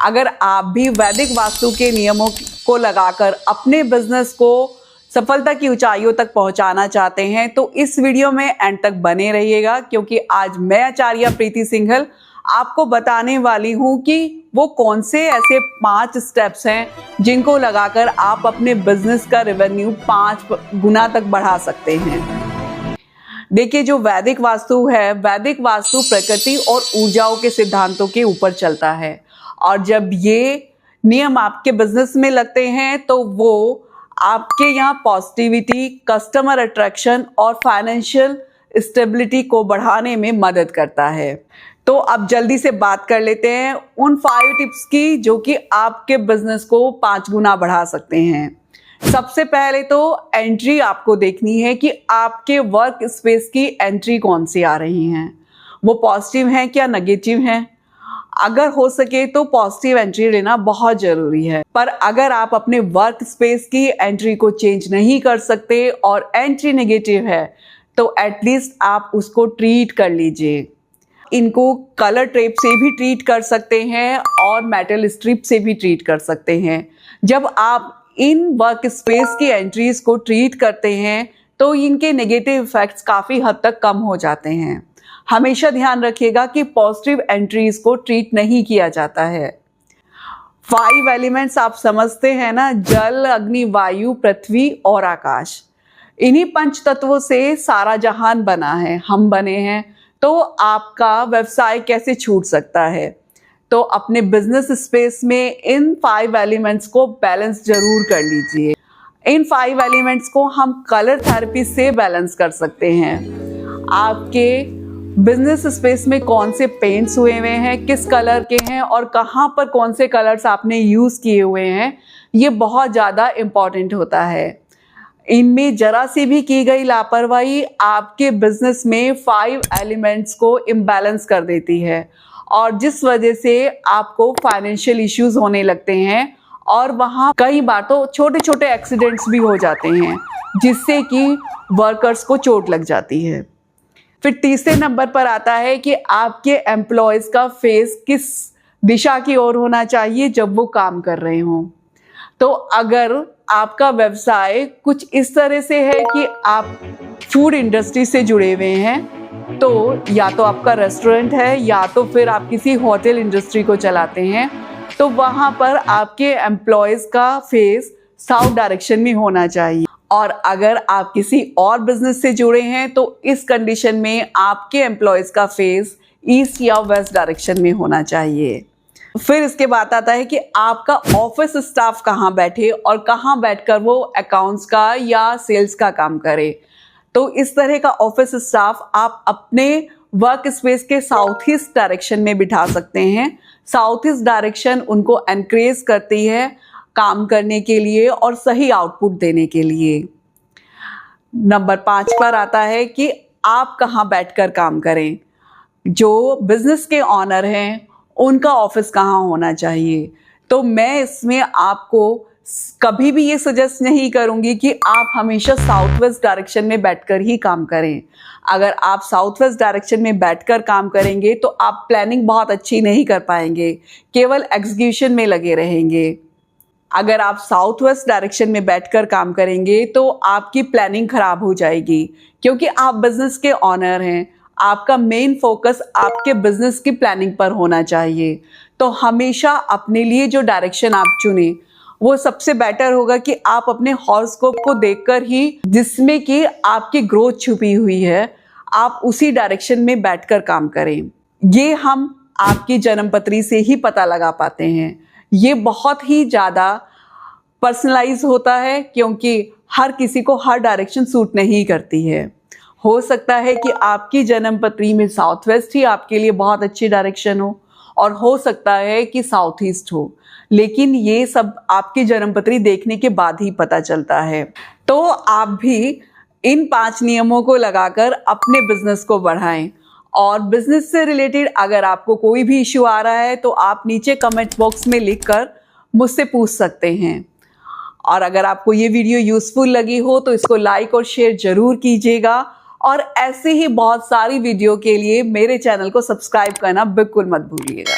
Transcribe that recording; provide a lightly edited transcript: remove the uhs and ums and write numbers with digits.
अगर आप भी वैदिक वास्तु के नियमों को लगाकर अपने बिजनेस को सफलता की ऊंचाइयों तक पहुंचाना चाहते हैं तो इस वीडियो में एंड तक बने रहिएगा, क्योंकि आज मैं आचार्य प्रीति सिंघल आपको बताने वाली हूं कि वो कौन से ऐसे 5 स्टेप्स हैं जिनको लगाकर आप अपने बिजनेस का रेवेन्यू 5 गुना तक बढ़ा सकते हैं। देखिए, जो वैदिक वास्तु है, वैदिक वास्तु प्रकृति और ऊर्जाओं के सिद्धांतों के ऊपर चलता है, और जब ये नियम आपके बिजनेस में लगते हैं तो वो आपके यहाँ पॉजिटिविटी, कस्टमर अट्रैक्शन और फाइनेंशियल स्टेबिलिटी को बढ़ाने में मदद करता है। तो अब जल्दी से बात कर लेते हैं उन 5 टिप्स की जो कि आपके बिजनेस को 5 गुना बढ़ा सकते हैं। सबसे पहले तो एंट्री आपको देखनी है कि आपके वर्क स्पेस की एंट्री कौन सी आ रही हैं, वो पॉजिटिव हैं क्या नेगेटिव हैं। अगर हो सके तो पॉजिटिव एंट्री लेना बहुत ज़रूरी है, पर अगर आप अपने वर्क स्पेस की एंट्री को चेंज नहीं कर सकते और एंट्री नेगेटिव है तो एटलीस्ट आप उसको ट्रीट कर लीजिए। इनको कलर टेप से भी ट्रीट कर सकते हैं और मेटल स्ट्रिप से भी ट्रीट कर सकते हैं। जब आप इन वर्क स्पेस की एंट्रीज को ट्रीट करते हैं तो इनके नेगेटिव इफेक्ट्स काफ़ी हद तक कम हो जाते हैं। हमेशा ध्यान रखिएगा कि पॉजिटिव एंट्रीज को ट्रीट नहीं किया जाता है। 5 एलिमेंट्स आप समझते हैं ना, जल, अग्नि, वायु, पृथ्वी और आकाश। इन्हीं 5 तत्वों से सारा जहान बना है, हम बने हैं। तो आपका व्यवसाय कैसे छूट सकता है? तो अपने बिजनेस स्पेस में इन 5 एलिमेंट्स को बैलेंस जरूर कर लीजिए। इन 5 एलिमेंट्स को हम कलर थेरेपी से बैलेंस कर सकते हैं। आपके बिजनेस स्पेस में कौन से पेंट्स हुए हैं, किस कलर के हैं और कहाँ पर कौन से कलर्स आपने यूज़ किए हुए हैं, ये बहुत ज़्यादा इम्पॉर्टेंट होता है। इनमें जरा सी भी की गई लापरवाही आपके बिजनेस में 5 एलिमेंट्स को इम्बैलेंस कर देती है, और जिस वजह से आपको फाइनेंशियल इश्यूज होने लगते हैं और वहाँ कई बार तो छोटे छोटे एक्सीडेंट्स भी हो जाते हैं जिससे कि वर्कर्स को चोट लग जाती है। फिर तीसरे नंबर पर आता है कि आपके एम्प्लॉयज़ का फेस किस दिशा की ओर होना चाहिए जब वो काम कर रहे हों। तो अगर आपका व्यवसाय कुछ इस तरह से है कि आप फूड इंडस्ट्री से जुड़े हुए हैं, तो या तो आपका रेस्टोरेंट है या तो फिर आप किसी होटल इंडस्ट्री को चलाते हैं, तो वहाँ पर आपके एम्प्लॉयज़ का फेस साउथ डायरेक्शन में होना चाहिए। और अगर आप किसी और बिजनेस से जुड़े हैं तो इस कंडीशन में आपके एम्प्लॉयज़ का फेस ईस्ट या वेस्ट डायरेक्शन में होना चाहिए। फिर इसके बाद आता है कि आपका ऑफिस स्टाफ कहाँ बैठे और कहाँ बैठकर वो अकाउंट्स का या सेल्स का काम करे। तो इस तरह का ऑफिस स्टाफ आप अपने वर्क स्पेस के साउथ ईस्ट डायरेक्शन में बिठा सकते हैं। साउथ ईस्ट डायरेक्शन उनको एनकरेज करती है काम करने के लिए और सही आउटपुट देने के लिए। नंबर 5 पर आता है कि आप कहाँ बैठकर काम करें। जो बिजनेस के ऑनर हैं उनका ऑफिस कहाँ होना चाहिए। तो मैं इसमें आपको कभी भी ये सजेस्ट नहीं करूँगी कि आप हमेशा साउथ वेस्ट डायरेक्शन में बैठकर ही काम करें। अगर आप साउथ वेस्ट डायरेक्शन में बैठकर काम करेंगे तो आप प्लानिंग बहुत अच्छी नहीं कर पाएंगे, केवल एग्जीक्यूशन में लगे रहेंगे। अगर आप साउथ वेस्ट डायरेक्शन में बैठकर काम करेंगे तो आपकी प्लानिंग खराब हो जाएगी, क्योंकि आप बिजनेस के ऑनर हैं। आपका मेन फोकस आपके बिजनेस की प्लानिंग पर होना चाहिए। तो हमेशा अपने लिए जो डायरेक्शन आप चुनें वो सबसे बेटर होगा कि आप अपने हॉरोस्कोप को देखकर ही, जिसमें कि आपकी ग्रोथ छुपी हुई है, आप उसी डायरेक्शन में बैठकर काम करें। ये हम आपकी जन्मपत्री से ही पता लगा पाते हैं। ये बहुत ही ज़्यादा पर्सनलाइज होता है, क्योंकि हर किसी को हर डायरेक्शन सूट नहीं करती है। हो सकता है कि आपकी जन्मपत्री में साउथ वेस्ट ही आपके लिए बहुत अच्छी डायरेक्शन हो हो सकता है कि साउथ ईस्ट हो, लेकिन ये सब आपकी जन्मपत्री देखने के बाद ही पता चलता है। तो आप भी इन 5 नियमों को लगाकर अपने बिजनेस को बढ़ाएं। और बिजनेस से रिलेटेड अगर आपको कोई भी इश्यू आ रहा है तो आप नीचे कमेंट बॉक्स में लिखकर मुझसे पूछ सकते हैं। और अगर आपको ये वीडियो यूज़फुल लगी हो तो इसको लाइक और शेयर ज़रूर कीजिएगा, और ऐसे ही बहुत सारी वीडियो के लिए मेरे चैनल को सब्सक्राइब करना बिल्कुल मत भूलिएगा।